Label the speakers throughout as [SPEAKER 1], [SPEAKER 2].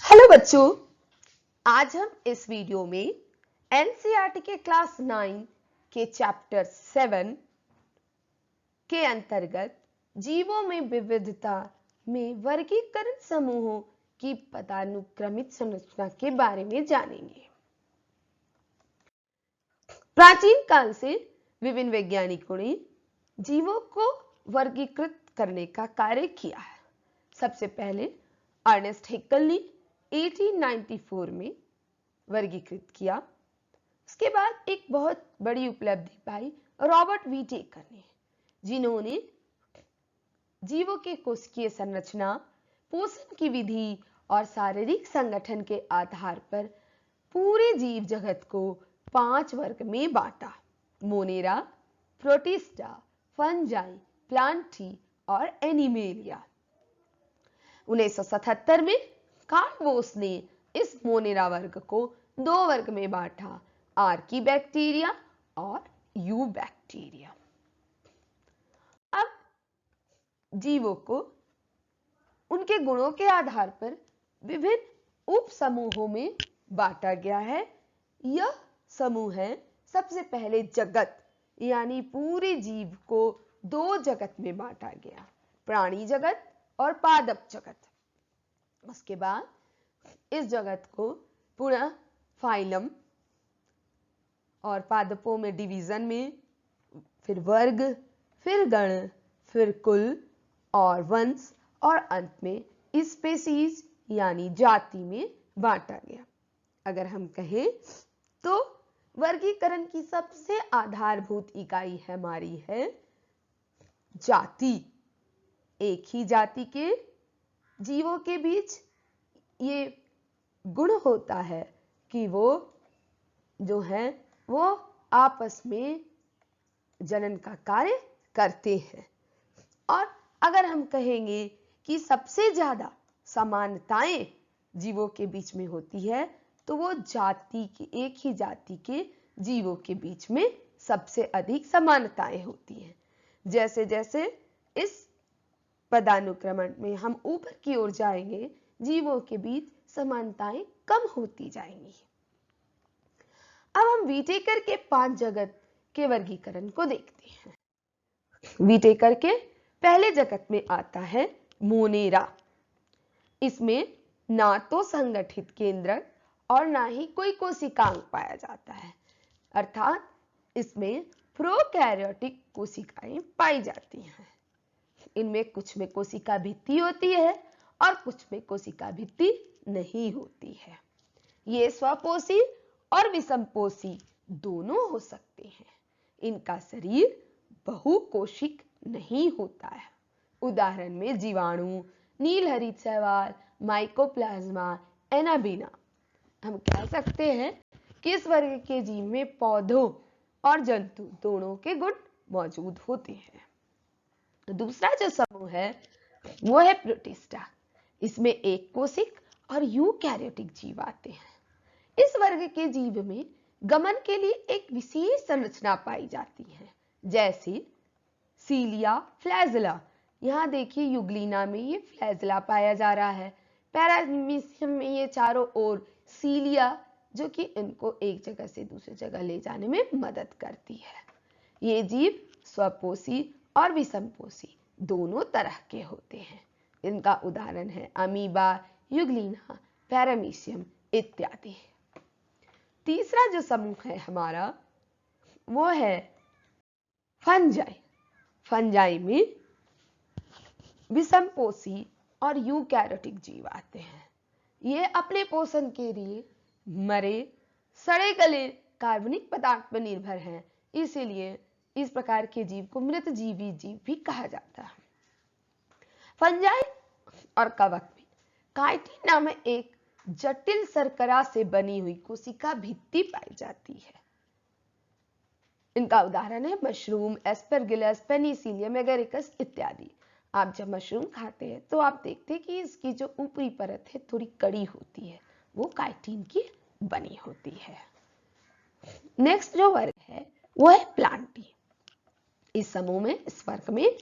[SPEAKER 1] Hello बच्चों, आज हम इस वीडियो में एनसीईआरटी के क्लास 9 के चैप्टर 7 के अंतर्गत जीवों में विविधता में वर्गीकरण समूहों की पदानुक्रमित संरचना के बारे में जानेंगे। प्राचीन काल से विभिन्न वैज्ञानिकों ने जीवों को वर्गीकृत करने का कार्य किया है। सबसे पहले अर्नेस्ट हैक्ल ने 1894 में वर्गीकृत किया। उसके बाद एक बहुत बड़ी उपलब्धि पाई रॉबर्ट विटेकर ने, जिन्होंने जीवों के कोशिकीय संरचना, पोषण की विधि और शारीरिक संगठन के आधार पर पूरे जीव जगत को 5 वर्ग में बांटा: मोनेरा, प्रोटिस्टा, फंजाई, प्लांटी और एनिमेलिया। 1977 में कार्ल वोस ने इस मोनेरा वर्ग को 2 वर्ग में बांटा: आर्की बैक्टीरिया और यू बैक्टीरिया। अब जीवों को उनके गुणों के आधार पर विभिन्न उप समूहों में बांटा गया है। यह समूह है, सबसे पहले जगत, यानी पूरे जीव को 2 जगत में बांटा गया: प्राणी जगत और पादप जगत। उसके बाद इस जगत को पुनः फाइलम और पादपों में डिवीजन में, फिर वर्ग, फिर गण, फिर कुल और वंश और अंत में स्पेसीज यानी जाति में बांटा गया। अगर हम कहें तो वर्गीकरण की सबसे आधारभूत इकाई हमारी है जाति। एक ही जाति के जीवों के बीच ये गुण होता है कि वो जो है वो आपस में जनन का कार्य करते हैं। और अगर हम कहेंगे कि सबसे ज्यादा समानताएं जीवों के बीच में होती है, तो वो जाति की, एक ही जाति के जीवों के बीच में सबसे अधिक समानताएं होती हैं। जैसे जैसे इस पदानुक्रमण में हम ऊपर की ओर जाएंगे, जीवों के बीच समानताएं कम होती जाएंगी। अब हम विटेकर के 5 जगत के वर्गीकरण को देखते हैं। विटेकर के पहले जगत में आता है मोनेरा। इसमें ना तो संगठित केंद्रक और ना ही कोई कोशिकांग पाया जाता है, अर्थात इसमें प्रोकैरियोटिक कोशिकाएं पाई जाती हैं। इनमें कुछ में कोशिका भित्ति होती है और कुछ में कोशिका भित्ति नहीं होती है। ये स्वपोषी और विषमपोषी दोनों हो सकते हैं। इनका शरीर बहुकोशिक नहीं होता है। उदाहरण में जीवाणु, नीलहरित शैवाल, माइकोप्लाज्मा, एनाबीना। हम कह सकते हैं कि इस वर्ग के जीव में पौधों और जंतु दोनों के गुण मौजूद होते हैं। दूसरा जो समूह है वो है प्रोटिस्टा। इसमें एक कोशिक और यूकैरियोटिक जीव आते हैं। इस वर्ग के जीव में गमन के लिए एक विशेष संरचना पाई जाती है, जैसे सीलिया, फ्लैजेला। यहां देखिए यूग्लिना में ये फ्लैजेला पाया जा रहा है। पैरामीशियम में ये चारों ओर सीलिया, जो कि इनको एक जगह से दूसरी जगह ले जाने में मदद करती है। ये जीव स्वपोषी और विषमपोषी दोनों तरह के होते हैं। इनका उदाहरण है अमीबा, यूग्लिना, पैरामीशियम इत्यादि। तीसरा जो समूह है हमारा वो है फंजाई। फंजाई में विषमपोषी और यूकैरियोटिक जीव आते हैं। ये अपने पोषण के लिए मरे सड़े गले कार्बनिक पदार्थ पर निर्भर हैं, इसीलिए इस प्रकार के जीव को मृत जीवी जीव भी कहा जाता है। फंजाई और कवक में काइटिन नामक एक जटिल शर्करा से बनी हुई कोशिका भित्ति पाई जाती है। इनका उदाहरण है मशरूम, एस्परगिलस, पेनिसिलियम एगरिकस इत्यादि। आप जब मशरूम खाते हैं तो आप देखते हैं कि इसकी जो ऊपरी परत है थोड़ी कड़ी होती है, वो काइटिन की बनी होती है। नेक्स्ट जो वर्ग है वो है प्लांटी। इस समूह में, इस वर्ग में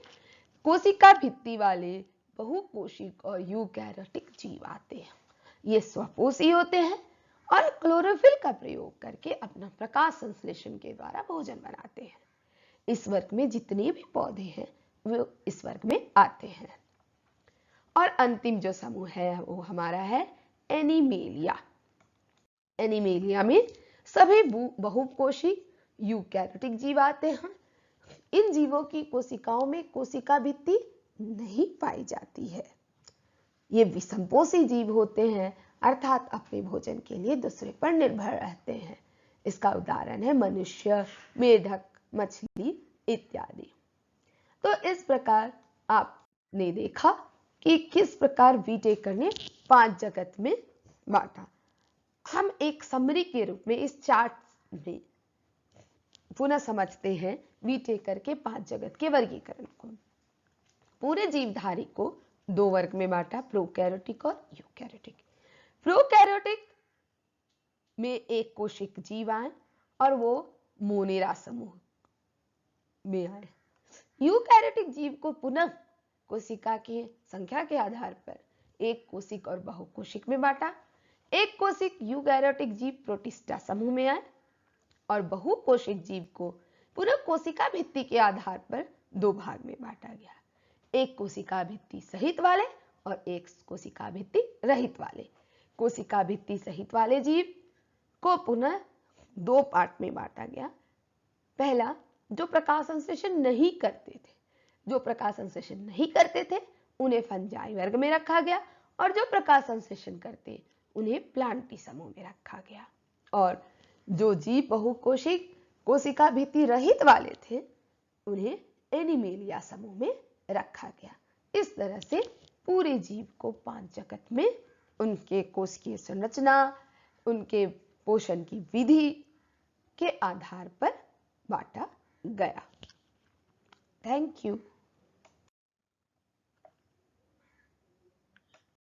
[SPEAKER 1] कोशिका भित्ति वाले बहुकोशिक और यूकैरियोटिक जीव आते हैं। ये स्वपोषी होते हैं और क्लोरोफिल का प्रयोग करके अपना प्रकाश संश्लेषण के द्वारा भोजन बनाते हैं। इस वर्ग में जितने भी पौधे हैं वो इस वर्ग में आते हैं। और अंतिम जो समूह है वो हमारा है एनिमेलिया। एनिमेलिया में सभी बहुकोषी यूकैरियोटिक जीव आते हैं। इन जीवों की कोशिकाओं में कोशिका भित्ति नहीं पाई जाती है। ये विषमपोषी जीव होते हैं, अर्थात अपने भोजन के लिए दूसरे पर निर्भर रहते हैं। इसका उदाहरण है मनुष्य, मेढक, मछली इत्यादि। तो इस प्रकार आपने देखा कि किस प्रकार विटेकर ने 5 जगत में बांटा। हम एक समरी के रूप में इस चार्ट में पुनः समझते हैं विटेकर के 5 जगत के वर्गीकरण को। पूरे जीवधारी को 2 वर्ग में बांटा, प्रोकैरियोटिक और यूकैरियोटिक। प्रोकैरियोटिक में एक कोशिक जीव आए और वो मोनेरा समूह में आए। यूकैरियोटिक जीव को पुनः कोशिका की संख्या के आधार पर एक कोशिक और बहुकोशिक में बांटा। एक कोशिक यूकैरियोटिक जीव प्रोटिस्टा समूह में आए और बहुकोशिक जीव को पुनः कोशिका भित्ति के आधार पर 2 भाग में बांटा गया, एक कोशिका भित्ति सहित वाले और एक कोशिका भित्ति रहित वाले। कोशिका भित्ति सहित वाले जीव को पुनः 2 पार्ट में बांटा गया। पहला, जो प्रकाश संश्लेषण नहीं करते थे, जो प्रकाश संश्लेषण नहीं करते थे उन्हें फंजाई वर्ग में रखा गया और जो प्रकाश संश्लेषण करते उन्हें प्लांटी समूह में रखा गया। और जो जीव बहुकोशिक कोशिका भित्ति रहित वाले थे उन्हें एनिमेलिया समूह में रखा गया। इस तरह से पूरे जीव को 5 जगत में उनके कोशिकीय संरचना, उनके पोषण की विधि के आधार पर बांटा गया। Thank you.